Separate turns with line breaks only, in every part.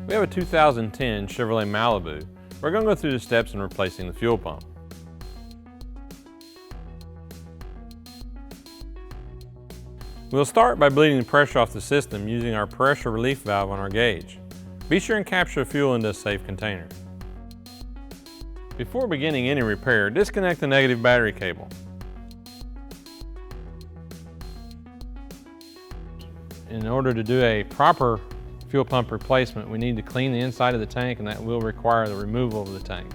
We have a 2010 Chevrolet Malibu. We're going to go through the steps in replacing the fuel pump. We'll start by bleeding the pressure off the system using our pressure relief valve on our gauge. Be sure and capture the fuel into a safe container. Before beginning any repair, disconnect the negative battery cable. In order to do a proper fuel pump replacement, we need to clean the inside of the tank, and that will require the removal of the tank.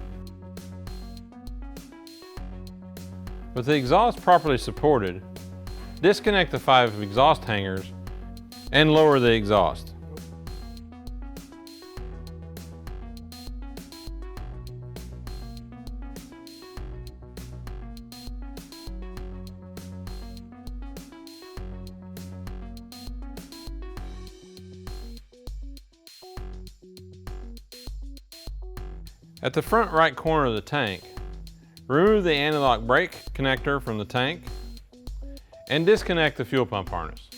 With the exhaust properly supported, disconnect the 5 exhaust hangers and lower the exhaust. At the front right corner of the tank, remove the anti-lock brake connector from the tank and disconnect the fuel pump harness.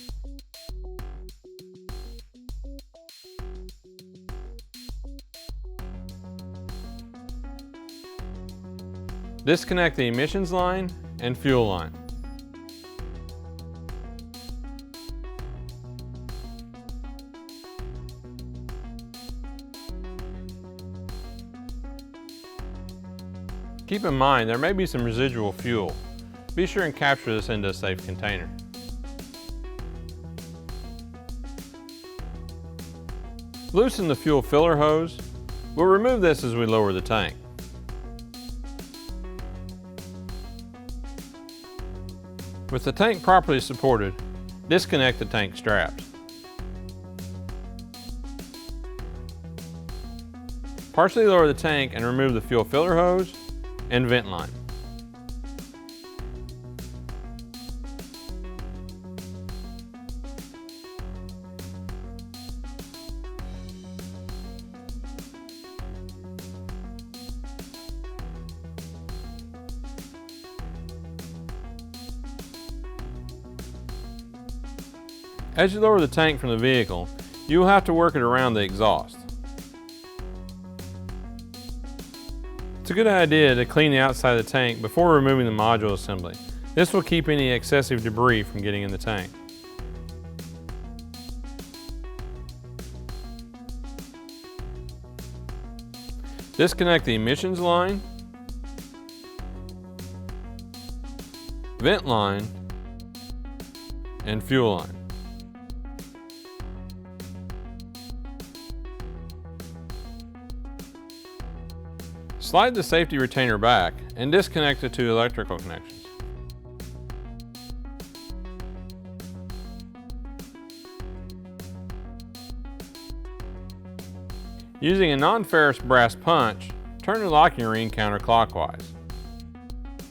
Disconnect the emissions line and fuel line. Keep in mind, there may be some residual fuel. Be sure and capture this into a safe container. Loosen the fuel filler hose. We'll remove this as we lower the tank. With the tank properly supported, disconnect the tank straps. Partially lower the tank and remove the fuel filler hose and vent line. As you lower the tank from the vehicle, you will have to work it around the exhaust. It's a good idea to clean the outside of the tank before removing the module assembly. This will keep any excessive debris from getting in the tank. Disconnect the emissions line, vent line, and fuel line. Slide the safety retainer back and disconnect the 2 electrical connections. Using a non-ferrous brass punch, turn the locking ring counterclockwise.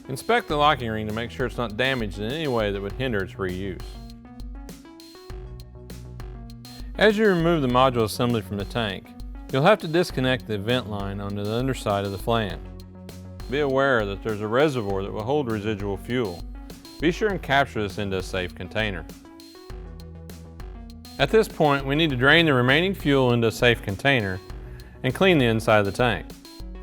Inspect the locking ring to make sure it's not damaged in any way that would hinder its reuse. As you remove the module assembly from the tank, you'll have to disconnect the vent line onto the underside of the flange. Be aware that there's a reservoir that will hold residual fuel. Be sure and capture this into a safe container. At this point, we need to drain the remaining fuel into a safe container and clean the inside of the tank.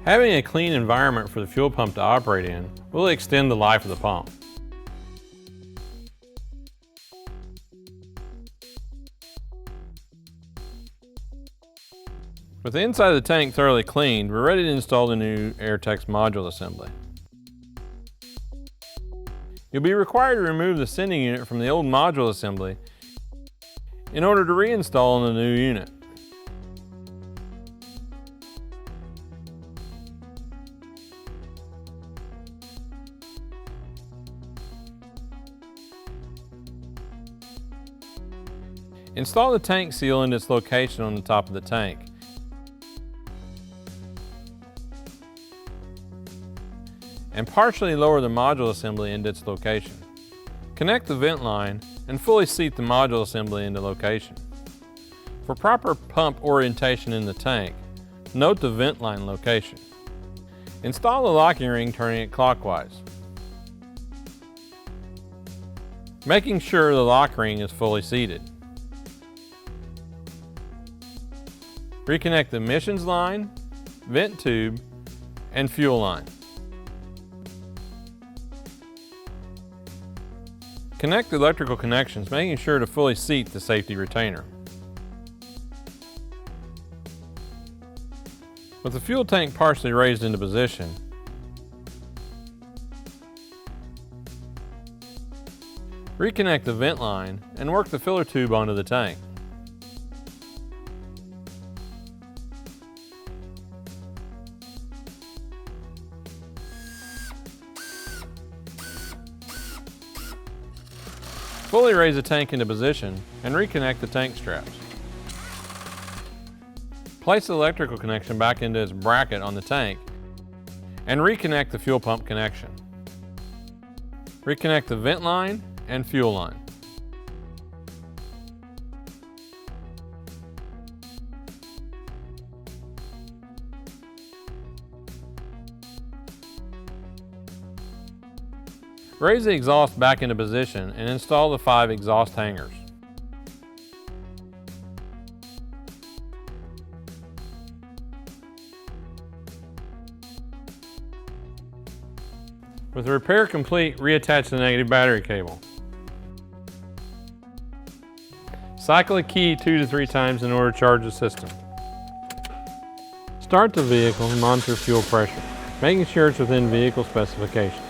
Having a clean environment for the fuel pump to operate in will extend the life of the pump. With the inside of the tank thoroughly cleaned, we're ready to install the new Airtex module assembly. You'll be required to remove the sending unit from the old module assembly in order to reinstall the new unit. Install the tank seal into its location on the top of the tank. And partially lower the module assembly into its location. Connect the vent line and fully seat the module assembly into location. For proper pump orientation in the tank, note the vent line location. Install the locking ring turning it clockwise, making sure the lock ring is fully seated. Reconnect the emissions line, vent tube, and fuel line. Connect the electrical connections, making sure to fully seat the safety retainer. With the fuel tank partially raised into position, reconnect the vent line and work the filler tube onto the tank. Fully raise the tank into position and reconnect the tank straps. Place the electrical connection back into its bracket on the tank and reconnect the fuel pump connection. Reconnect the vent line and fuel line. Raise the exhaust back into position and install the 5 exhaust hangers. With the repair complete, reattach the negative battery cable. Cycle a key 2 to 3 times in order to charge the system. Start the vehicle and monitor fuel pressure, making sure it's within vehicle specifications.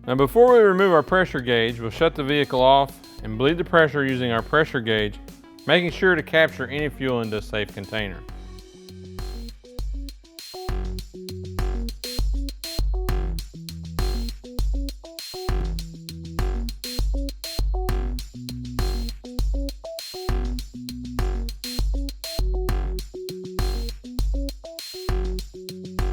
Now before we remove our pressure gauge, we'll shut the vehicle off and bleed the pressure using our pressure gauge, making sure to capture any fuel into a safe container.